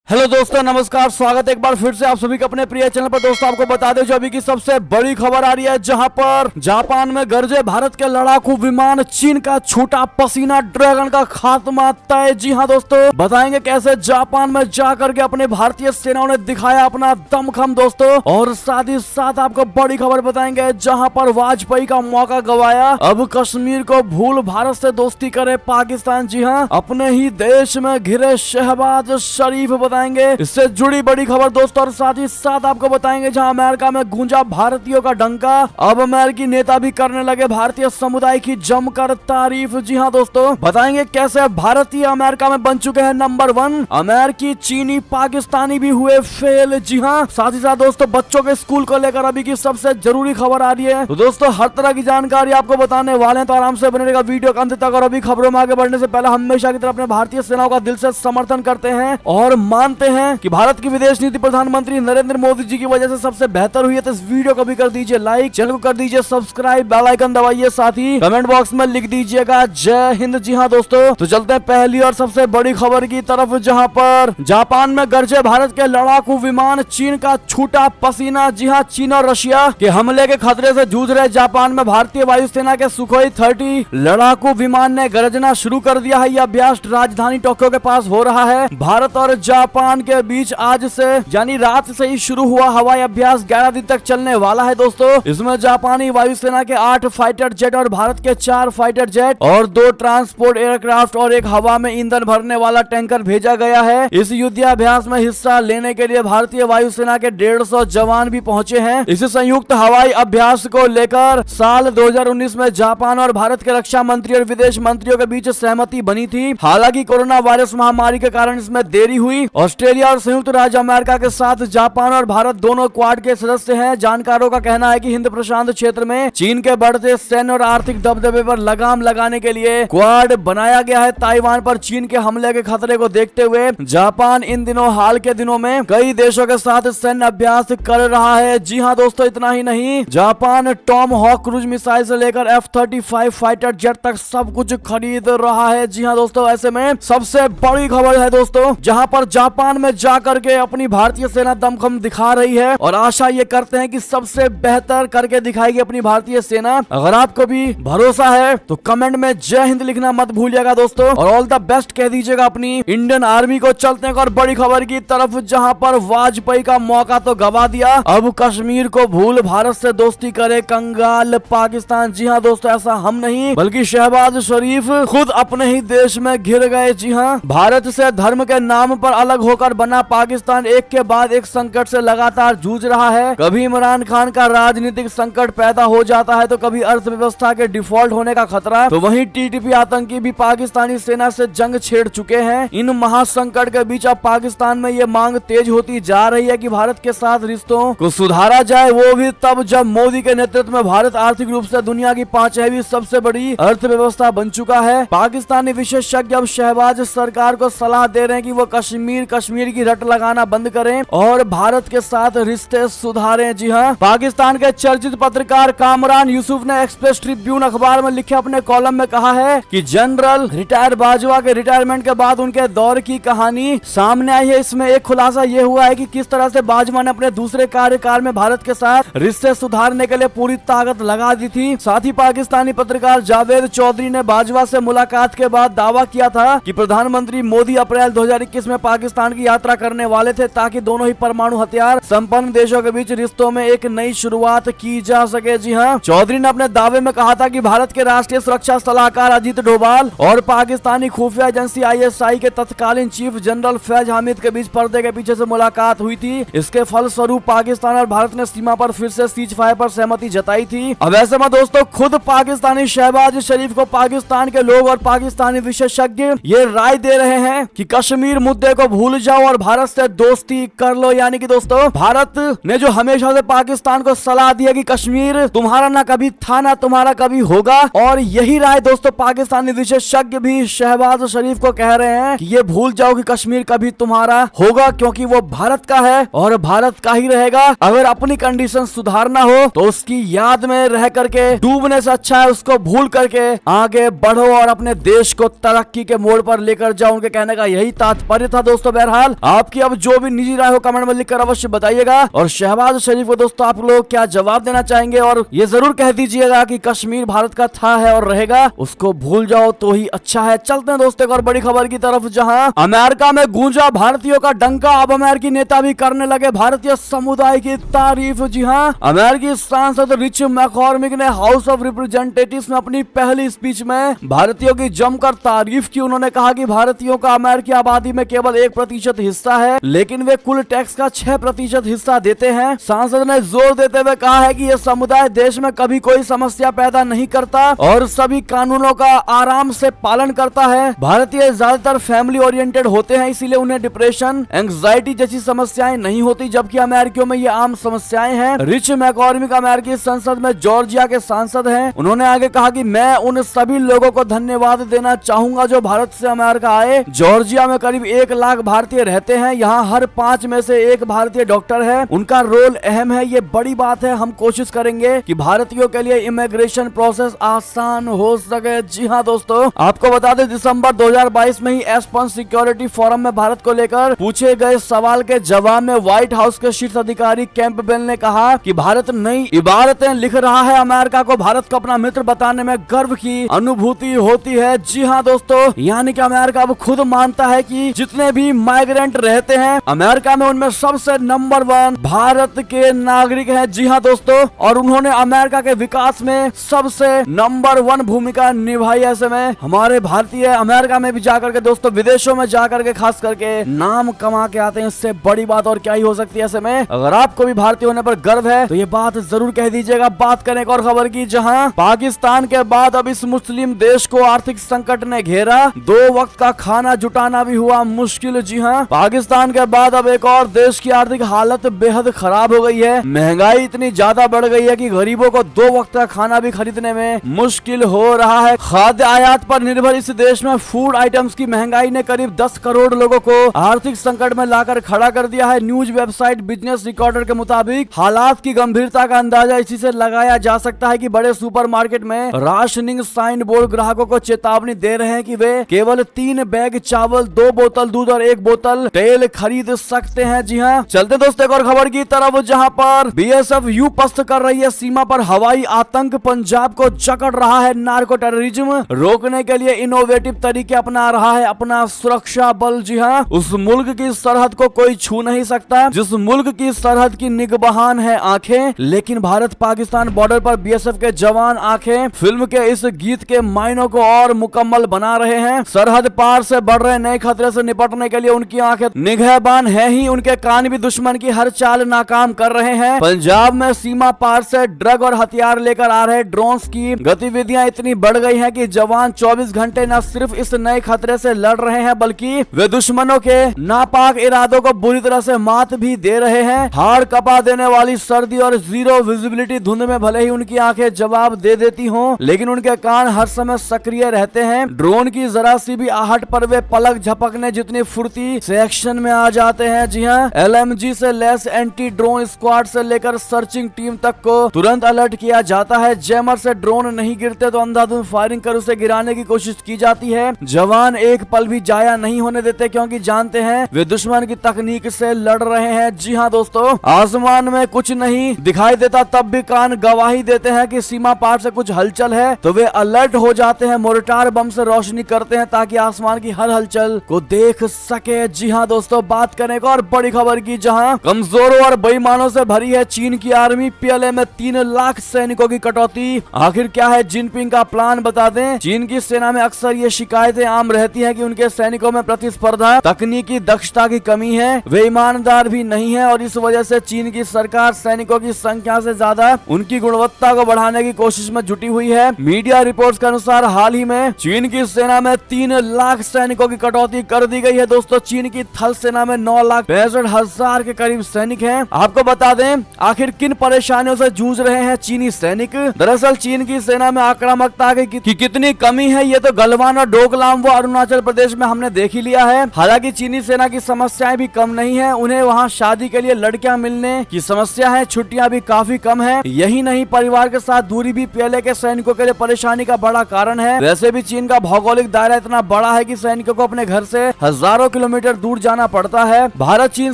Hello दोस्तों, नमस्कार। स्वागत है एक बार फिर से आप सभी के अपने प्रिय चैनल पर। दोस्तों आपको बता दें जो अभी की सबसे बड़ी खबर आ रही है, जहां पर जापान में गरजे भारत के लड़ाकू विमान, चीन का छूटा पसीना, ड्रैगन का खात्मा तय। जी हां दोस्तों, बताएंगे कैसे जापान में जाकर के अपने भारतीय सेनाओं ने दिखाया अपना दमखम दोस्तों। और साथ ही साथ आपको बड़ी खबर बताएंगे, जहां पर वाजपेयी का मौका गवाया, अब कश्मीर को भूल भारत से दोस्ती करे पाकिस्तान। जी हाँ, अपने ही देश में घिरे शहबाज शरीफ इससे जुड़ी बड़ी खबर दोस्तों। और साथ ही साथ आपको बताएंगे जहां अमेरिका में गूंजा भारतीयों का डंका, अब अमेरिकी नेता भी करने लगे भारतीय समुदाय की जमकर तारीफ। जी हां दोस्तों, बताएंगे कैसे भारतीय अमेरिका में बन चुके हैं नंबर 1, अमेरिकी, चीनी, पाकिस्तानी भी हुए फेल। जी हां, साथ ही साथ दोस्तों बच्चों के स्कूल को लेकर अभी की सबसे जरूरी खबर आ रही है। तो दोस्तों हर तरह की जानकारी आपको बताने वाले हैं, तो आराम से बने रहेगा वीडियो के अंत तक। और अभी खबरों में आगे बढ़ने से पहले हमेशा की तरह अपने भारतीय सेनाओं का दिल से समर्थन करते हैं और मानते हैं कि भारत की विदेश नीति प्रधानमंत्री नरेंद्र मोदी जी की वजह से सबसे बेहतर हुई है। तो इस वीडियो को भी कर दीजिए लाइक, चैनल को कर दीजिए सब्सक्राइब, बेल आइकन दबाइए, साथ ही कमेंट बॉक्स में लिख दीजिएगा जय हिंद। जी हां दोस्तों, तो चलते हैं पहली और सबसे बड़ी खबर की तरफ, जहां पर जापान में गरजे भारत के लड़ाकू विमान, चीन का छूटा पसीना। जी हां, चीन और रशिया के हमले के खतरे से जूझ रहे जापान में भारतीय वायुसेना के सुखोई 30 लड़ाकू विमान ने गरजना शुरू कर दिया है। यह अभ्यास राजधानी टोक्यो के पास हो रहा है। भारत और जापान के बीच आज से यानी रात से ही शुरू हुआ हवाई अभ्यास 11 दिन तक चलने वाला है दोस्तों। इसमें जापानी वायुसेना के 8 फाइटर जेट और भारत के 4 फाइटर जेट और 2 ट्रांसपोर्ट एयरक्राफ्ट और एक हवा में ईंधन भरने वाला टैंकर भेजा गया है। इस युद्धाभ्यास में हिस्सा लेने के लिए भारतीय वायुसेना के 150 जवान भी पहुंचे हैं। इस संयुक्त हवाई अभ्यास को लेकर साल 2019 में जापान और भारत के रक्षा मंत्री और विदेश मंत्रियों के बीच सहमति बनी थी। हालांकि कोरोना वायरस महामारी के कारण इसमें देरी हुई। ऑस्ट्रेलिया और संयुक्त राज्य अमेरिका के साथ जापान और भारत दोनों क्वाड के सदस्य हैं। जानकारों का कहना है कि हिंद प्रशांत क्षेत्र में चीन के बढ़ते सैन्य और आर्थिक दबदबे पर लगाम लगाने के लिए क्वाड बनाया गया है। ताइवान पर चीन के हमले के खतरे को देखते हुए जापान इन दिनों हाल के दिनों में कई देशों के साथ सैन्य अभ्यास कर रहा है। जी हाँ दोस्तों, इतना ही नहीं, Japan tomahawk cruise missile से लेकर F-35 फाइटर जेट तक सब कुछ खरीद रहा है। जी हाँ दोस्तों, ऐसे में सबसे बड़ी खबर है दोस्तों, जहां पर जापान में जाकर के अपनी भारतीय सेना दमखम दिखा रही है और आशा ये करते हैं कि सबसे बेहतर करके दिखाएगी अपनी भारतीय सेना। अगर आपको भी भरोसा है तो कमेंट में जय हिंद लिखना मत भूलिएगा दोस्तों, और ऑल द बेस्ट कह दीजिएगा अपनी इंडियन आर्मी को। चलते हैं और बड़ी खबर की तरफ, जहां पर वाजपेयी का मौका तो गवा दिया, अब कश्मीर को भूल भारत से दोस्ती करे कंगाल पाकिस्तान। जी हाँ दोस्तों, ऐसा हम नहीं बल्कि शहबाज शरीफ खुद अपने ही देश में घिर गए। जी हाँ, भारत से धर्म के नाम पर अलग होकर बना पाकिस्तान एक के बाद एक संकट से लगातार जूझ रहा है। कभी इमरान खान का राजनीतिक संकट पैदा हो जाता है, तो कभी अर्थव्यवस्था के डिफॉल्ट होने का खतरा, तो वहीं टीटीपी आतंकी भी पाकिस्तानी सेना से जंग छेड़ चुके हैं। इन महासंकट के बीच अब पाकिस्तान में ये मांग तेज होती जा रही है कि भारत के साथ रिश्तों को सुधारा जाए, वो भी तब जब मोदी के नेतृत्व में भारत आर्थिक रूप से दुनिया की 5वीं सबसे बड़ी अर्थव्यवस्था बन चुका है। पाकिस्तानी विशेषज्ञ अब शहबाज सरकार को सलाह दे रहे हैं कि वो कश्मीर की रट लगाना बंद करें और भारत के साथ रिश्ते सुधारें। जी हाँ, पाकिस्तान के चर्चित पत्रकार कामरान यूसुफ ने एक्सप्रेस ट्रिब्यून अखबार में लिखे अपने कॉलम में कहा है कि जनरल रिटायर बाजवा के रिटायरमेंट के बाद उनके दौर की कहानी सामने आई है। इसमें एक खुलासा ये हुआ है कि किस तरह से बाजवा ने अपने दूसरे कार्यकाल में भारत के साथ रिश्ते सुधारने के लिए पूरी ताकत लगा दी थी। साथ ही पाकिस्तानी पत्रकार जावेद चौधरी ने बाजवा से मुलाकात के बाद दावा किया था कि प्रधानमंत्री मोदी अप्रैल 2021 में पाकिस्तान की यात्रा करने वाले थे, ताकि दोनों ही परमाणु हथियार संपन्न देशों के बीच रिश्तों में एक नई शुरुआत की जा सके। जी हाँ, चौधरी ने अपने दावे में कहा था कि भारत के राष्ट्रीय सुरक्षा सलाहकार अजीत डोभाल और पाकिस्तानी खुफिया एजेंसी ISI के तत्कालीन चीफ जनरल फैज हामिद के बीच पर्दे के पीछे से मुलाकात हुई थी। इसके फलस्वरूप पाकिस्तान और भारत ने सीमा पर फिर से सीज फायर पर सहमति जताई थी। अब ऐसे में दोस्तों खुद पाकिस्तानी शहबाज शरीफ को पाकिस्तान के लोग और पाकिस्तानी विशेषज्ञ ये राय दे रहे हैं कि कश्मीर मुद्दे को भूल जाओ और भारत से दोस्ती कर लो। यानी कि दोस्तों भारत ने जो हमेशा से पाकिस्तान को सलाह दी है कि कश्मीर तुम्हारा ना कभी था ना तुम्हारा कभी होगा, और यही राय दोस्तों पाकिस्तानी विशेषज्ञ भी शहबाज शरीफ को कह रहे हैं कि ये भूल जाओ कि कश्मीर कभी तुम्हारा होगा, क्योंकि वो भारत का है और भारत का ही रहेगा। अगर अपनी कंडीशन सुधारना हो तो उसकी याद में रह करके डूबने से अच्छा है उसको भूल करके आगे बढ़ो और अपने देश को तरक्की के मोड़ पर लेकर जाओ। उनके कहने का यही तात्पर्य था दोस्तों। बहरहाल आपकी अब जो भी निजी राय हो कमेंट में लिखकर अवश्य बताइएगा। और शहबाज शरीफ को दोस्तों आप लोग क्या जवाब देना चाहेंगे, और ये जरूर कह दीजिएगा कि कश्मीर भारत का था है और रहेगा, उसको भूल जाओ तो ही अच्छा है। चलते हैं दोस्तों एक और बड़ी खबर की तरफ, जहां अमेरिका में गूंजा भारतीयों का डंका। अब अमेरिकी नेता भी करने लगे भारतीय समुदाय की तारीफ। जी हाँ, अमेरिकी सांसद रिच मैकॉर्मिक ने हाउस ऑफ रिप्रेजेंटेटिव्स में अपनी पहली स्पीच में भारतीयों की जमकर तारीफ की। उन्होंने कहा कि भारतीयों का अमेरिकी आबादी में केवल 1% हिस्सा है, लेकिन वे कुल टैक्स का 6% हिस्सा देते हैं। सांसद ने जोर देते हुए कहा है कि यह समुदाय देश में कभी कोई समस्या पैदा नहीं करता और सभी कानूनों का आराम से पालन करता है। भारतीय ज्यादातर फैमिली ओरिएंटेड होते हैं, इसीलिए उन्हें डिप्रेशन, एंग्जाइटी जैसी समस्याएं नहीं होती, जबकि अमेरिकियों में ये आम समस्याएं हैं। रिच मैकॉर्मिक अमेरिकी संसद में जॉर्जिया के सांसद हैं। उन्होंने आगे कहा कि मैं उन सभी लोगों को धन्यवाद देना चाहूंगा जो भारत से अमेरिका आए। जॉर्जिया में करीब 1 लाख भारतीय रहते हैं। यहाँ हर 5 में से 1 भारतीय डॉक्टर है। उनका रोल अहम है, ये बड़ी बात है। हम कोशिश करेंगे कि भारतीयों के लिए इमिग्रेशन प्रोसेस आसान हो सके। जी हाँ दोस्तों, आपको बता दें दिसंबर 2022 में ही एस्पन सिक्योरिटी फोरम में भारत को लेकर पूछे गए सवाल के जवाब में व्हाइट हाउस के शीर्ष अधिकारी कैंपबेल ने कहा कि भारत नई इबारतें लिख रहा है। अमेरिका को भारत को अपना मित्र बताने में गर्व की अनुभूति होती है। जी हाँ दोस्तों, यानी कि अमेरिका अब खुद मानता है कि जितने भी माइग्रेंट रहते हैं अमेरिका में, उनमें सबसे नंबर 1 भारत के नागरिक हैं। जी हाँ दोस्तों, और उन्होंने अमेरिका के विकास में सबसे नंबर 1 भूमिका निभाई। ऐसे में हमारे भारतीय अमेरिका में भी जाकर के दोस्तों, विदेशों में जाकर के खास करके नाम कमा के आते हैं। इससे बड़ी बात और क्या ही हो सकती है। ऐसे में अगर आपको भी भारतीय होने पर गर्व है तो ये बात जरूर कह दीजिएगा। बात करें एक और खबर की, जहां पाकिस्तान के बाद अब इस मुस्लिम देश को आर्थिक संकट ने घेरा। 2 वक्त का खाना जुटाना भी हुआ मुश्किल। जी हाँ, पाकिस्तान के बाद अब एक और देश की आर्थिक हालत बेहद खराब हो गई है। महंगाई इतनी ज्यादा बढ़ गई है कि गरीबों को 2 वक्त का खाना भी खरीदने में मुश्किल हो रहा है। खाद्य आयात पर निर्भर इस देश में फूड आइटम्स की महंगाई ने करीब 10 करोड़ लोगों को आर्थिक संकट में लाकर खड़ा कर दिया है। न्यूज वेबसाइट बिजनेस रिकॉर्डर के मुताबिक हालात की गंभीरता का अंदाजा इसी से लगाया जा सकता है कि बड़े सुपरमार्केट में राशनिंग साइन बोर्ड ग्राहकों को चेतावनी दे रहे हैं कि वे केवल 3 बैग चावल, 2 बोतल दूध और 1 बोतल तेल खरीद सकते हैं। जी हाँ, चलते दोस्तों एक और खबर की तरफ, जहां पर बीएसएफ यू पस्त कर रही है सीमा पर हवाई आतंक। पंजाब को जकड़ रहा है नार्को टेररिज्म। रोकने के लिए इनोवेटिव तरीके अपना रहा है अपना सुरक्षा बल। जी हाँ, उस मुल्क की सरहद को कोई छू नहीं सकता जिस मुल्क की सरहद की निगहबान है आंखें, लेकिन भारत पाकिस्तान बॉर्डर पर बीएसएफ के जवान आंखें फिल्म के इस गीत के मायनों को और मुकम्मल बना रहे हैं। सरहद पार से बढ़ रहे नए खतरे से निपटने के लिए उनकी आंखें निगहबान है ही, उनके कान भी दुश्मन की हर चाल नाकाम कर रहे हैं। पंजाब में सीमा पार से ड्रग और हथियार लेकर आ रहे ड्रोन्स की गतिविधियां इतनी बढ़ गई हैं कि जवान 24 घंटे न सिर्फ इस नए खतरे से लड़ रहे हैं, बल्कि वे दुश्मनों के नापाक इरादों को बुरी तरह से मात भी दे रहे हैं। हाड़ कपा देने वाली सर्दी और जीरो विजिबिलिटी धुंध में भले ही उनकी आंखें जवाब दे देती हों, लेकिन उनके कान हर समय सक्रिय रहते हैं। ड्रोन की जरा सी भी आहट पर वे पलक झपकने जितनी फुर्ती से एक्शन में आ जाते हैं। जी हाँ, एलएमजी से लेस एंटी ड्रोन स्क्वाड से लेकर सर्चिंग टीम तक को तुरंत अलर्ट किया जाता है। जैमर से ड्रोन नहीं गिरते तो अंधाधुंध फायरिंग कर उसे गिराने की कोशिश की जाती है। जवान एक पल भी जाया नहीं होने देते, क्योंकि जानते हैं वे दुश्मन की तकनीक से लड़ रहे हैं। जी हाँ दोस्तों, आसमान में कुछ नहीं दिखाई देता तब भी कान गवाही देते हैं कि सीमा पार से कुछ हलचल है, तो वे अलर्ट हो जाते हैं। मोर्टार बम से रोशनी करते हैं ताकि आसमान की हर हलचल को देख सके। जी हाँ दोस्तों, बात करें एक और बड़ी खबर की, जहां कमजोरों और बेईमानों से भरी है चीन की आर्मी। पीएलए में 3 लाख सैनिकों की कटौती। आखिर क्या है जिनपिंग का प्लान, बता दें। चीन की सेना में अक्सर ये शिकायतें आम रहती हैं कि उनके सैनिकों में प्रतिस्पर्धा, तकनीकी दक्षता की कमी है, वे ईमानदार भी नहीं है, और इस वजह से चीन की सरकार सैनिकों की संख्या से ज्यादा उनकी गुणवत्ता को बढ़ाने की कोशिश में जुटी हुई है। मीडिया रिपोर्ट्स के अनुसार हाल ही में चीन की सेना में 3 लाख सैनिकों की कटौती कर दी गई है। दोस्तों, चीन की थल सेना में 9,65,000 के करीब सैनिक हैं। आपको बता दें आखिर किन परेशानियों से जूझ रहे हैं चीनी सैनिक। दरअसल चीन की सेना में आक्रामकता की कितनी कमी है ये तो गलवान और डोकलाम व अरुणाचल प्रदेश में हमने देख ही लिया है। हालांकि चीनी सेना की समस्याएं भी कम नहीं है। उन्हें वहां शादी के लिए लड़कियां मिलने की समस्या है, छुट्टियां भी काफी कम है। यही नहीं, परिवार के साथ दूरी भी पीएलए के सैनिकों के लिए परेशानी का बड़ा कारण है। वैसे भी चीन का भौगोलिक दायरा इतना बड़ा है कि सैनिकों को अपने घर से हजारों किलोमीटर किलोमीटर दूर जाना पड़ता है। भारत चीन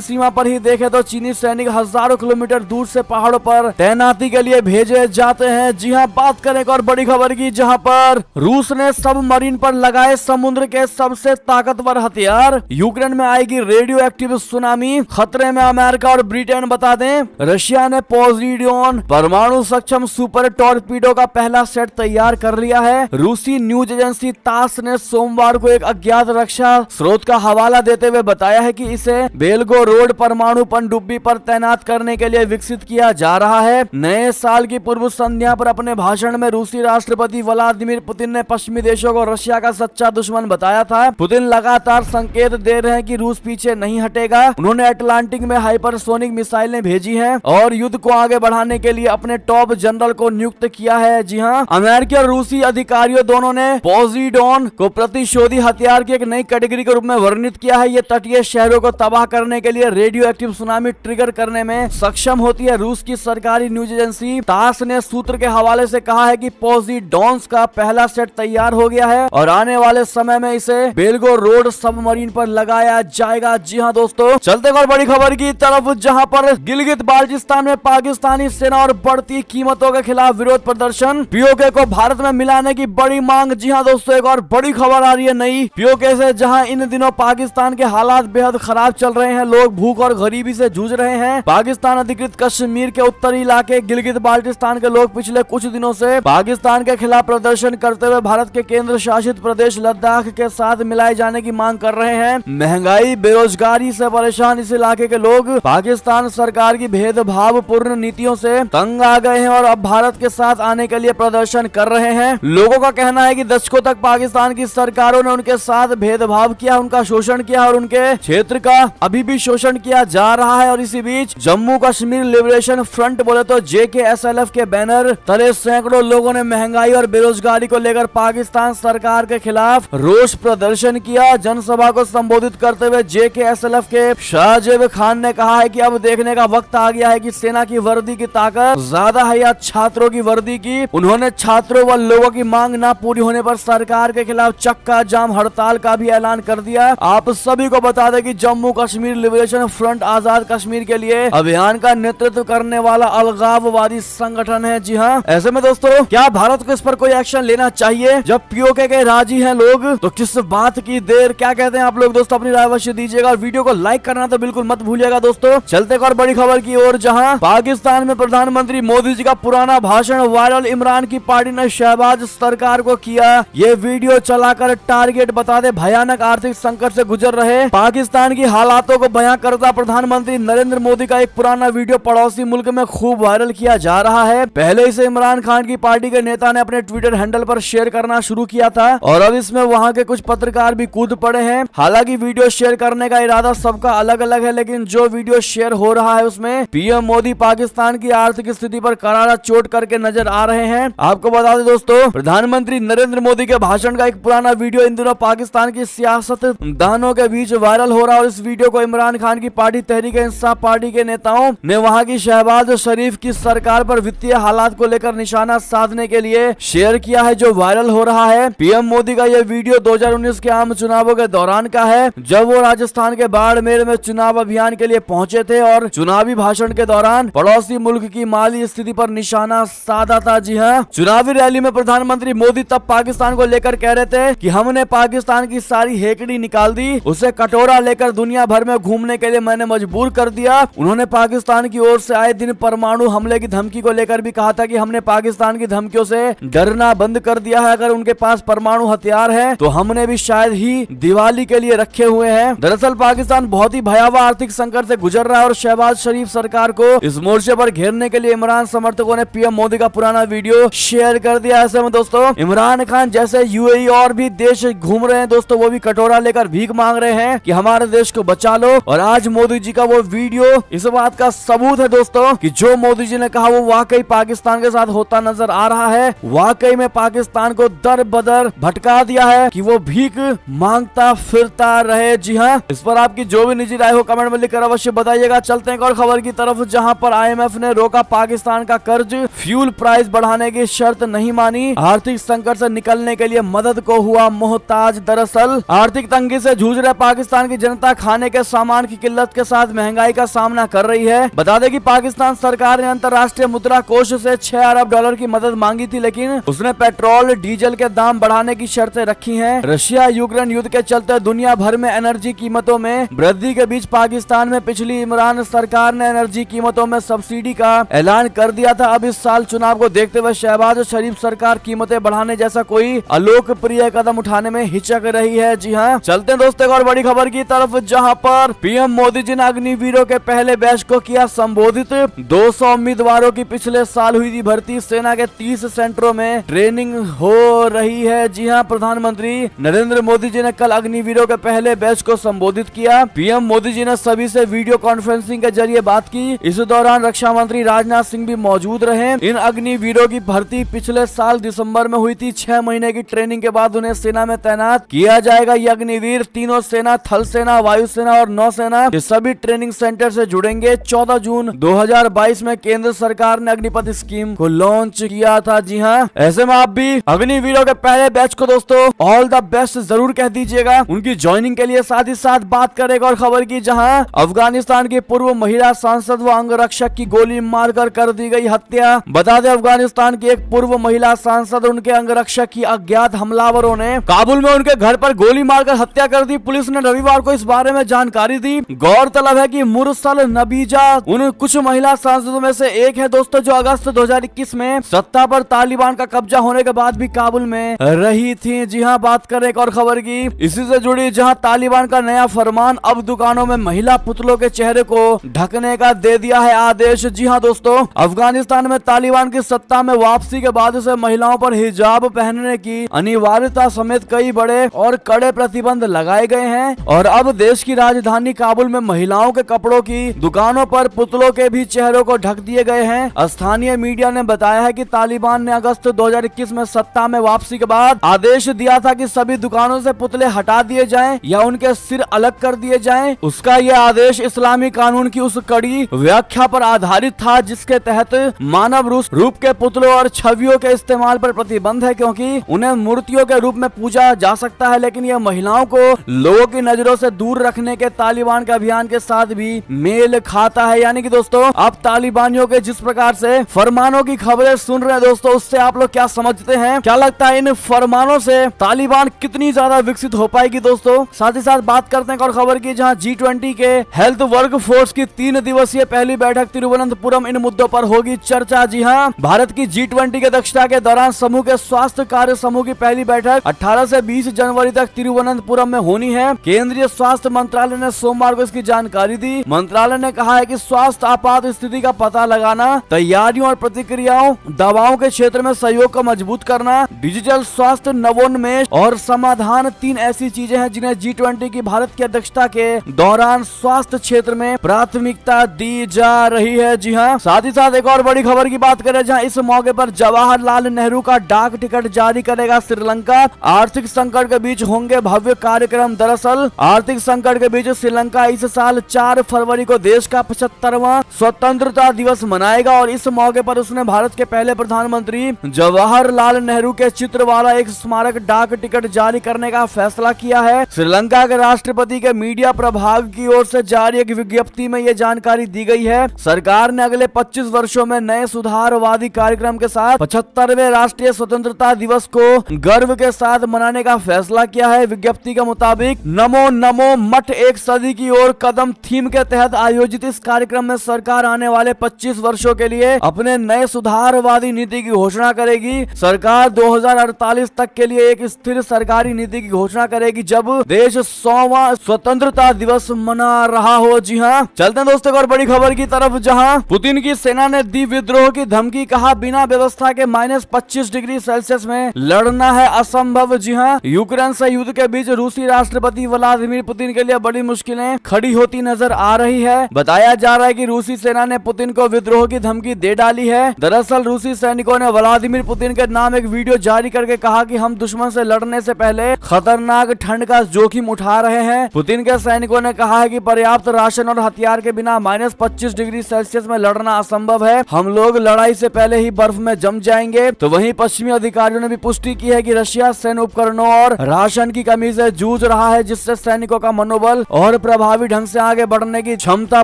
सीमा पर ही देखे तो चीनी सैनिक हजारों किलोमीटर दूर से पहाड़ों पर तैनाती के लिए भेजे जाते हैं। जी हाँ, बात करें एक और बड़ी खबर की, जहां पर रूस ने सबमरीन पर लगाए समुद्र के सबसे ताकतवर हथियार। यूक्रेन में आएगी रेडियो एक्टिव सुनामी, खतरे में अमेरिका और ब्रिटेन। बता दें, रशिया ने पोसेइडोन परमाणु सक्षम सुपर टॉर्पीडो का पहला सेट तैयार कर लिया है। रूसी न्यूज एजेंसी तास ने सोमवार को एक अज्ञात रक्षा स्रोत का हवाला देते हुए बताया है कि इसे बेलगोरोड परमाणु पनडुब्बी पर तैनात करने के लिए विकसित किया जा रहा है। नए साल की पूर्व संध्या पर अपने भाषण में रूसी राष्ट्रपति व्लादिमीर पुतिन ने पश्चिमी देशों को रशिया का सच्चा दुश्मन बताया था। पुतिन लगातार संकेत दे रहे हैं कि रूस पीछे नहीं हटेगा। उन्होंने अटलांटिक में हाइपरसोनिक मिसाइलें भेजी हैं और युद्ध को आगे बढ़ाने के लिए अपने टॉप जनरल को नियुक्त किया है। जी हाँ, अमेरिकी और रूसी अधिकारियों दोनों ने पोसेइडोन को प्रतिशोधी हथियार की एक नई कैटेगरी के रूप में वर्णित किया है। ये तटीय शहरों को तबाह करने के लिए रेडियो एक्टिव सुनामी ट्रिगर करने में सक्षम होती है। रूस की सरकारी न्यूज एजेंसी तास ने सूत्र के हवाले से कहा है कि पोसेइडोन्स का पहला सेट तैयार हो गया है और आने वाले समय में इसे बेलगोरोड सबमरीन पर लगाया जाएगा। जी हाँ दोस्तों, चलते और बड़ी खबर की तरफ, जहां पर गिलगित बाल्टिस्तान में पाकिस्तानी सेना और बढ़ती कीमतों के खिलाफ विरोध प्रदर्शन, पीओके को भारत में मिलाने की बड़ी मांग। जी हाँ दोस्तों, एक और बड़ी खबर आ रही है नई पीओके से, जहां इन दिनों पाकिस्तान के हालात बेहद खराब चल रहे हैं। लोग भूख और गरीबी से जूझ रहे हैं। पाकिस्तान अधिकृत कश्मीर के उत्तरी इलाके गिलगित बाल्टिस्तान के लोग पिछले कुछ दिनों से पाकिस्तान के खिलाफ प्रदर्शन करते हुए भारत के केंद्र शासित प्रदेश लद्दाख के साथ मिलाए जाने की मांग कर रहे हैं। महंगाई, बेरोजगारी से परेशान इस इलाके के लोग पाकिस्तान सरकार की भेदभाव पूर्ण नीतियों से तंग आ गए हैं और अब भारत के साथ आने के लिए प्रदर्शन कर रहे हैं। लोगों का कहना है कि दशकों तक पाकिस्तान की सरकारों ने उनके साथ भेदभाव किया, उनका शोषण किया और उनके क्षेत्र का अभी भी शोषण किया जा रहा है। और इसी बीच जम्मू कश्मीर लिबरेशन फ्रंट बोले तो JKSLF के बैनर तले सैकड़ों लोगों ने महंगाई और बेरोजगारी को लेकर पाकिस्तान सरकार के खिलाफ रोष प्रदर्शन किया। जनसभा को संबोधित करते हुए JKSLF के शाहजेब खान ने कहा है कि अब देखने का वक्त आ गया है कि सेना की वर्दी की ताकत ज्यादा है या छात्रों की वर्दी की। उन्होंने छात्रों व लोगों की मांग न पूरी होने पर सरकार के खिलाफ चक्का जाम हड़ताल का भी ऐलान कर दिया। आप सभी को बता दें कि जम्मू कश्मीर लिबरेशन फ्रंट आजाद कश्मीर के लिए अभियान का नेतृत्व करने वाला अलगाववादी संगठन है। जी हाँ, ऐसे में दोस्तों, क्या भारत को इस पर कोई एक्शन लेना चाहिए? जब पीओके के राजी हैं लोग, तो किस बात की देर? क्या कहते हैं आप लोग दोस्तों? अपनी राय अवश्य दीजिएगा और वीडियो को लाइक करना तो बिल्कुल मत भूलिएगा दोस्तों। चलते एक और बड़ी खबर की ओर, जहां पाकिस्तान में प्रधानमंत्री मोदी जी का पुराना भाषण वायरल। इमरान की पार्टी ने शहबाज सरकार को किया ये वीडियो चलाकर टारगेट। बता दे, भयानक आर्थिक संकट से गुजर रहे पाकिस्तान की हालातों को बयां करता प्रधानमंत्री नरेंद्र मोदी का एक पुराना वीडियो पड़ोसी मुल्क में खूब वायरल किया जा रहा है। पहले इसे इमरान खान की पार्टी के नेता ने अपने ट्विटर हैंडल पर शेयर करना शुरू किया था और अब इसमें वहां के कुछ पत्रकार भी कूद पड़े हैं। हालांकि वीडियो शेयर करने का इरादा सबका अलग अलग है, लेकिन जो वीडियो शेयर हो रहा है उसमें पीएम मोदी पाकिस्तान की आर्थिक स्थिति पर करारा चोट करके नजर आ रहे हैं। आपको बता दें दोस्तों, प्रधानमंत्री नरेंद्र मोदी के भाषण का एक पुराना वीडियो इन दिनों पाकिस्तान की सियासत दानों के बीच वायरल हो रहा है और इस वीडियो को इमरान खान की पार्टी तहरीक इंसाफ पार्टी के नेताओं ने वहां की शहबाज शरीफ की सरकार पर वित्तीय हालात को लेकर निशाना साधने के लिए शेयर किया है, जो वायरल हो रहा है। पीएम मोदी का यह वीडियो 2019 के आम चुनावों के दौरान का है, जब वो राजस्थान के बाड़मेर में चुनाव अभियान के लिए पहुंचे थे और चुनावी भाषण के दौरान पड़ोसी मुल्क की माली स्थिति पर निशाना साधा था। जी हाँ, चुनावी रैली में प्रधानमंत्री मोदी तब पाकिस्तान को लेकर कह रहे थे कि हमने पाकिस्तान की सारी हेकड़ी निकाल दी, उसे कटोरा लेकर दुनिया भर में घूमने के लिए मैंने मजबूर कर दिया। उन्होंने पाकिस्तान की ओर से आए दिन परमाणु हमले की धमकी को लेकर भी कहा था कि हमने पाकिस्तान की धमकियों से डरना बंद कर दिया है। अगर उनके पास परमाणु हथियार है तो हमने भी शायद ही दिवाली के लिए रखे हुए हैं। दरअसल पाकिस्तान बहुत ही भयावह आर्थिक संकट से गुजर रहा है और शहबाज शरीफ सरकार को इस मोर्चे पर घेरने के लिए इमरान समर्थकों ने पीएम मोदी का पुराना वीडियो शेयर कर दिया। ऐसे में दोस्तों, इमरान खान जैसे यूएई और भी देश घूम रहे हैं दोस्तों, वो भी कटोरा लेकर भीख मांग रहे हैं कि हमारे देश को बचा लो। और आज मोदी जी का वो वीडियो इस बात का सबूत है दोस्तों कि जो मोदी जी ने कहा वो वाकई पाकिस्तान के साथ होता नजर आ रहा है। वाकई में पाकिस्तान को दर बदर भटका दिया है कि वो भीख मांगता फिरता रहे। जी हाँ, इस पर आपकी जो भी निजी राय हो कमेंट में लिखकर अवश्य बताइएगा। चलते हैं और खबर की तरफ, जहां पर IMF ने रोका पाकिस्तान का कर्ज, फ्यूल प्राइस बढ़ाने की शर्त नहीं मानी, आर्थिक संकट से निकलने के लिए मदद को हुआ मोहताज। दरअसल आर्थिक तंगी से जूझ जूझ रहे पाकिस्तान की जनता खाने के सामान की किल्लत के साथ महंगाई का सामना कर रही है। बता दें कि पाकिस्तान सरकार ने अंतर्राष्ट्रीय मुद्रा कोष से 6 अरब डॉलर की मदद मांगी थी, लेकिन उसने पेट्रोल डीजल के दाम बढ़ाने की शर्तें रखी हैं। रशिया यूक्रेन युद्ध के चलते दुनिया भर में एनर्जी कीमतों में वृद्धि के बीच पाकिस्तान में पिछली इमरान सरकार ने एनर्जी कीमतों में सब्सिडी का ऐलान कर दिया था। अब इस साल चुनाव को देखते हुए शहबाज शरीफ सरकार कीमतें बढ़ाने जैसा कोई अलोकप्रिय कदम उठाने में हिचक रही है। जी हाँ, चलते हैं दोस्तों एक और बड़ी खबर की तरफ, जहां पर पीएम मोदी जी ने अग्निवीरों के पहले बैच को किया संबोधित। 200 उम्मीदवारों की पिछले साल हुई थी भर्ती। सेना के 30 सेंटरों में ट्रेनिंग हो रही है। जी हाँ, प्रधानमंत्री नरेंद्र मोदी जी ने कल अग्निवीरों के पहले बैच को संबोधित किया। पीएम मोदी जी ने सभी से वीडियो कॉन्फ्रेंसिंग के जरिए बात की। इस दौरान रक्षा मंत्री राजनाथ सिंह भी मौजूद रहे। इन अग्निवीरों की भर्ती पिछले साल दिसंबर में हुई थी। 6 महीने की ट्रेनिंग के बाद उन्हें सेना में तैनात किया जाएगा। ये अग्निवीर तीनों सेना, थल सेना, वायुसेना और नौसेना के सभी ट्रेनिंग सेंटर से जुड़ेंगे। 14 जून 2022 में केंद्र सरकार ने अग्निपथ स्कीम को लॉन्च किया था। जी हाँ, ऐसे में आप भी अग्निवीरों के पहले बैच को दोस्तों ऑल द बेस्ट जरूर कह दीजिएगा उनकी ज्वाइनिंग के लिए। साथ ही साथ बात करेगा और खबर की, जहां अफगानिस्तान की पूर्व महिला सांसद व अंगरक्षक की गोली मारकर कर दी गई हत्या। बता दें, अफगानिस्तान की एक पूर्व महिला सांसद उनके अंगरक्षक की अज्ञात हमलावरों ने काबुल में उनके घर पर गोली मारकर हत्या कर दी। पुलिस ने रविवार को इस बारे में जानकारी दी। गौरतलब है कि मुरसल नबीजा उन कुछ महिला सांसदों में से एक है दोस्तों, जो अगस्त 2021 में सत्ता पर तालिबान का कब्जा होने के बाद भी काबुल में रही थी। जी हाँ, बात करें एक और खबर की इसी से जुड़ी, जहां तालिबान का नया फरमान अब दुकानों में महिला पुतलों के चेहरे को ढकने का दे दिया है आदेश। जी हाँ दोस्तों, अफगानिस्तान में तालिबान की सत्ता में वापसी के बाद से महिलाओं पर हिजाब पहनने की अनिवार्यता समेत कई बड़े और कड़े प्रतिबंध लगाए गए हैं। और अब देश की राजधानी काबुल में महिलाओं के कपड़ों की दुकानों पर पुतलों के भी चेहरों को ढक दिए गए हैं। स्थानीय मीडिया ने बताया है कि तालिबान ने अगस्त 2021 में सत्ता में वापसी के बाद आदेश दिया था कि सभी दुकानों से पुतले हटा दिए जाएं या उनके सिर अलग कर दिए जाएं। उसका यह आदेश इस्लामी कानून की उस कड़ी व्याख्या पर आधारित था जिसके तहत मानव रूप के पुतलों और छवियों के इस्तेमाल पर प्रतिबंध है, क्योंकि उन्हें मूर्तियों के रूप में पूजा जा सकता है, लेकिन यह महिलाओं को लोगों की नजरों से दूर रखने के तालिबान के अभियान के साथ भी मेल खाता है। यानी कि दोस्तों, आप तालिबानियों के जिस प्रकार से फरमानों की खबरें सुन रहे हैं दोस्तों, उससे आप लोग क्या समझते हैं? क्या लगता है इन फरमानों से तालिबान कितनी ज्यादा विकसित हो पाएगी दोस्तों? साथ ही साथ बात करते हैं और खबर की, जहां G20 के हेल्थ वर्क फोर्स की 3 दिवसीय पहली बैठक तिरुवनंतपुरम, इन मुद्दों पर होगी चर्चा। जी हां, भारत की G20 के दक्षता के दौरान समूह के स्वास्थ्य कार्य समूह की पहली बैठक 18 से 20 जनवरी तक तिरुवनंतपुरम में होनी है। केंद्रीय स्वास्थ्य मंत्रालय ने सोमवार को इसकी जानकारी दी। मंत्रालय ने कहा है कि स्वास्थ्य आपात स्थिति का पता लगाना, तैयारियों और प्रतिक्रियाओं, दवाओं के क्षेत्र में सहयोग को मजबूत करना, डिजिटल स्वास्थ्य नवोन्मेष और समाधान 3 ऐसी चीजें हैं जिन्हें G20 की भारत की अध्यक्षता के दौरान स्वास्थ्य क्षेत्र में प्राथमिकता दी जा रही है। जी हाँ, साथ ही साथ एक और बड़ी खबर की बात करें, जहां इस मौके पर जवाहरलाल नेहरू का डाक टिकट जारी करेगा श्रीलंका। आर्थिक संकट के बीच होंगे भव्य कार्यक्रम। दरअसल आर्थिक संकट के बीच श्रीलंका इस साल 4 फरवरी को देश का 75वां स्वतंत्रता दिवस मनाएगा और इस मौके पर उसने भारत के पहले प्रधानमंत्री जवाहरलाल नेहरू के चित्र वाला एक स्मारक डाक टिकट जारी करने का फैसला किया है। श्रीलंका के राष्ट्रपति के मीडिया प्रभाग की ओर से जारी एक विज्ञप्ति में यह जानकारी दी गई है। सरकार ने अगले 25 वर्षों में नए सुधारवादी कार्यक्रम के साथ 75वें राष्ट्रीय स्वतंत्रता दिवस को गर्व के साथ मनाने का फैसला किया है। विज्ञप्ति के मुताबिक नमो नमो मठ एक सदी की ओर कदम थीम के तहत आयोजित इस कार्यक्रम में सरकार आने वाले 25 वर्षों के लिए अपने नए सुधारवादी नीति की घोषणा करेगी। सरकार 2048 तक के लिए एक स्थिर सरकारी नीति की घोषणा करेगी जब देश 100वां स्वतंत्रता दिवस मना रहा हो। जी हाँ, चलते हैं दोस्तों और बड़ी खबर की तरफ, जहां पुतिन की सेना ने दी विद्रोह की धमकी। कहा बिना व्यवस्था के -25 डिग्री सेल्सियस में लड़ना है असंभव। जी हाँ, यूक्रेन से युद्ध के बीच रूसी राष्ट्रपति व्लादिमीर पुतिन के लिए बड़ी मुश्किलें खड़ी होती नजर आ रही है। बताया जा रहा है कि रूसी सेना ने पुतिन को विद्रोह की धमकी दे डाली है। दरअसल रूसी सैनिकों ने व्लादिमीर पुतिन के नाम एक वीडियो जारी करके कहा कि हम दुश्मन से लड़ने से पहले खतरनाक ठंड का जोखिम उठा रहे हैं। पुतिन के सैनिकों ने कहा है कि पर्याप्त राशन और हथियार के बिना -25 डिग्री सेल्सियस में लड़ना असंभव है। हम लोग लड़ाई से पहले ही बर्फ में जम जाएंगे। तो वहीं पश्चिमी अधिकारियों ने भी पुष्टि की है कि रशिया सैन्य उपकरणों और राशन की कमी से जूझ रहा रहा है, जिससे सैनिकों का मनोबल और प्रभावी ढंग से आगे बढ़ने की क्षमता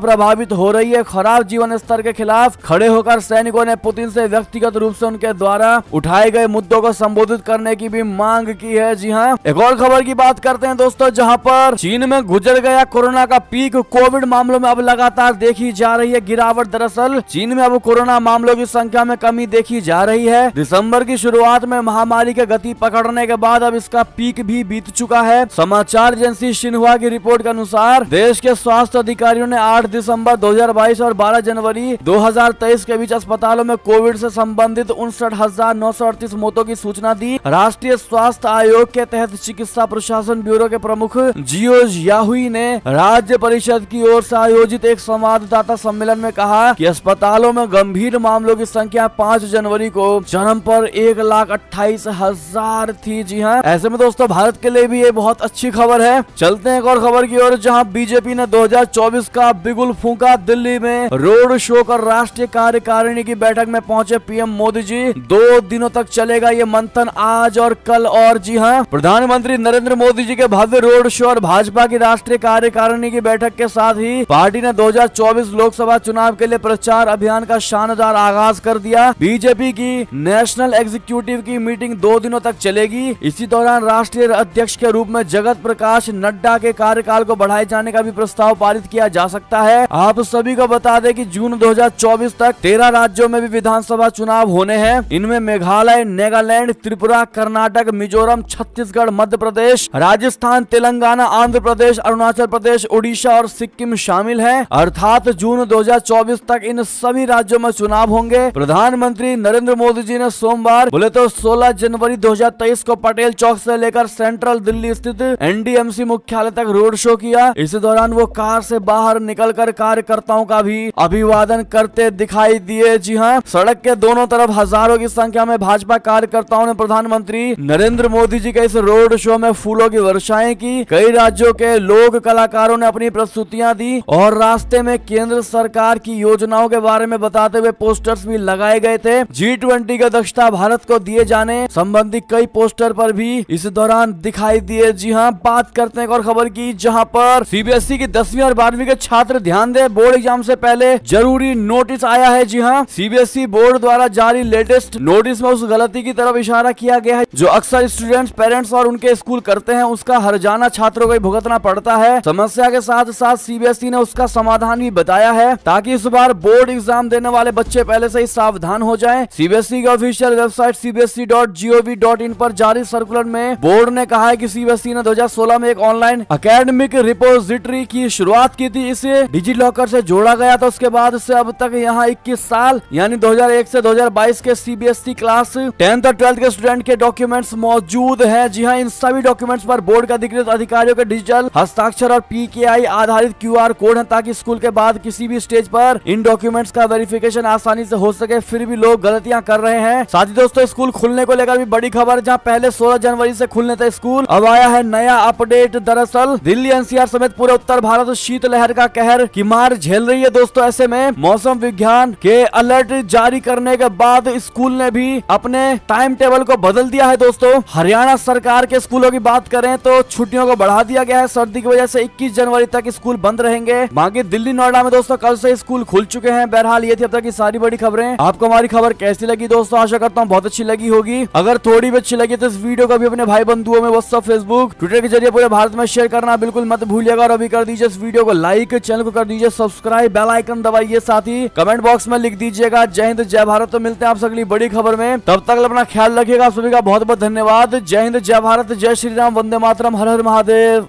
प्रभावित हो रही है। खराब जीवन स्तर के खिलाफ खड़े होकर सैनिकों ने पुतिन से व्यक्तिगत रूप से उनके द्वारा उठाए गए मुद्दों को संबोधित करने की भी मांग की है। जी हाँ, एक और खबर की बात करते हैं दोस्तों, जहां पर चीन में गुजर गया कोरोना का पीक। कोविड मामलों में अब लगातार देखी जा रही है गिरावट। दरअसल चीन में अब कोरोना मामलों की संख्या में कमी देखी जा रही है। दिसंबर की शुरुआत में महामारी के गति पकड़ने के बाद अब इसका पीक भी बीत चुका है। समाचार एजेंसी शिन्हुआ की रिपोर्ट के अनुसार देश के स्वास्थ्य अधिकारियों ने 8 दिसंबर 2022 और 12 जनवरी 2023 के बीच अस्पतालों में कोविड से संबंधित 59,938 मौतों की सूचना दी। राष्ट्रीय स्वास्थ्य आयोग के तहत चिकित्सा प्रशासन ब्यूरो के प्रमुख जियो याहुई ने राज्य परिषद की ओर से आयोजित एक संवाददाता सम्मेलन में कहा कि अस्पतालों में गंभीर मामलों की संख्या 5 जनवरी को चरम पर 1,28,000 थी। जी हाँ, ऐसे में दोस्तों भारत के लिए भी ये बहुत अच्छी खबर है। चलते हैं एक और खबर की ओर, जहां बीजेपी ने 2024 का बिगुल फूंका। दिल्ली में रोड शो कर राष्ट्रीय कार्यकारिणी की बैठक में पहुंचे पीएम मोदी जी। 2 दिनों तक चलेगा ये मंथन, आज और कल। और जी हाँ, प्रधानमंत्री नरेंद्र मोदी जी के भव्य रोड शो और भाजपा की राष्ट्रीय कार्यकारिणी की बैठक के साथ ही पार्टी ने 2024 लोकसभा चुनाव के लिए प्रचार अभियान का शानदार आगाज कर दिया। बीजेपी की नेशनल एग्जीक्यूटिव की मीटिंग 2 दिनों तक चलेगी। इसी दौरान राष्ट्रीय अध्यक्ष के रूप में जगत प्रकाश नड्डा के कार्यकाल को बढ़ाए जाने का भी प्रस्ताव पारित किया जा सकता है। आप सभी को बता दें कि जून 2024 तक 13 राज्यों में भी विधानसभा चुनाव होने हैं। इनमें मेघालय, नागालैंड, त्रिपुरा, कर्नाटक, मिजोरम, छत्तीसगढ़, मध्य प्रदेश, राजस्थान, तेलंगाना, आंध्र प्रदेश, अरुणाचल प्रदेश, उड़ीसा और सिक्किम शामिल हैं। अर्थात जून 2024 तक इन सभी राज्यों में चुनाव होंगे। प्रधानमंत्री नरेंद्र मोदी जी ने सोमवार बोले तो 16 जनवरी 2023 को पटेल चौक से लेकर सेंट्रल दिल्ली स्थित एनडीएमसी मुख्यालय तक रोड शो किया। इस दौरान वो कार से बाहर निकलकर कार्यकर्ताओं का भी अभिवादन करते दिखाई दिए। जी हाँ, सड़क के दोनों तरफ हजारों की संख्या में भाजपा कार्यकर्ताओं ने प्रधानमंत्री नरेंद्र मोदी जी के इस रोड शो में फूलों की वर्षाएं की। कई राज्यों के लोक कलाकारों ने अपनी प्रस्तुतियां दी और रास्ते में केंद्र सरकार की योजनाओं के बारे में बताते हुए पोस्टर्स भी लगाए गए थे। G20 की अध्यक्षता भारत को दिए जाने संबंधी कई पोस्टर पर भी इस दौरान दिखाई दिए। जी हाँ, बात करते हैं एक और खबर की, जहां पर सीबीएसई की 10वीं और 12वीं के छात्र ध्यान दें, बोर्ड एग्जाम से पहले जरूरी नोटिस आया है। जी हाँ, सीबीएसई बोर्ड द्वारा जारी लेटेस्ट नोटिस में उस गलती की तरफ इशारा किया गया है जो अक्सर स्टूडेंट्स, पेरेंट्स और उनके स्कूल करते हैं। उसका हर्जाना छात्रों को भुगतना पड़ता है। समस्या के साथ साथ सीबीएसई ने उसका समाधान भी बताया है ताकि इस बार बोर्ड एग्जाम देने वाले बच्चे पहले से ही सावधान हो जाएं। सीबीएसई की ऑफिशियल वेबसाइट cbse.gov.in पर जारी सर्कुलर में बोर्ड ने कहा है कि सीबीएसई ने 2016 में एक ऑनलाइन एकेडमिक रिपोजिटरी की शुरुआत की थी। इसे डिजी लॉकर से जोड़ा गया था। उसके बाद से अब तक यहाँ 21 साल यानी 2001 से 2022 के सीबीएसई क्लास 10th और 12th के स्टूडेंट के डॉक्यूमेंट्स मौजूद है। जी हाँ, इन सभी डॉक्यूमेंट्स पर बोर्ड के अधिकृत अधिकारियों के डिजिटल हस्ताक्षर और पीकेआई आधारित क्यूआर कोड है ताकि स्कूल के बाद किसी भी स्टेज पर इन डॉक्यूमेंट्स का वेरिफिकेशन आसानी से हो सके। फिर भी लोग गलतियां कर रहे हैं। साथ ही दोस्तों, स्कूल खुलने को लेकर भी बड़ी खबर, जहां पहले 16 जनवरी से खुलने थे स्कूल, अब आया है नया अपडेट। दरअसल दिल्ली एनसीआर समेत पूरे उत्तर भारत शीतलहर का कहर की मार झेल रही है दोस्तों। ऐसे में मौसम विज्ञान के अलर्ट जारी करने के बाद स्कूल ने भी अपने टाइम टेबल को बदल दिया है दोस्तों। हरियाणा सरकार के स्कूलों की बात करें तो छुट्टियों को बढ़ा दिया गया है। सर्दी की वजह से 21 जनवरी तक स्कूल बंद रहेंगे। बाकी दिल्ली, नोएडा में दोस्तों कल से स्कूल खुल चुके हैं। बहरहाल ये थी अब तक की सारी बड़ी खबरें। आपको हमारी खबर कैसी लगी दोस्तों? आशा करता हूँ बहुत अच्छी लगी होगी। अगर थोड़ी भी अच्छी लगी तो इस वीडियो को भी अपने भाई बंधुओं में व्हाट्सएप, फेसबुक, ट्विटर के जरिए पूरे भारत में शेयर करना बिल्कुल मत भूलिएगा। और अभी कर दीजिए इस वीडियो को लाइक, चैनल को कर दीजिए सब्सक्राइब, बेल आइकन दबाइए, साथ ही कमेंट बॉक्स में लिख दीजिएगा जय हिंद जय भारत। तो मिलते हैं आपसे अगली बड़ी खबर में, तब तक अपना ख्याल रखिएगा। सभी का बहुत बहुत धन्यवाद। जय हिंद जय भारत, जय श्री राम, वंदे मातरम, हर हर महादेव।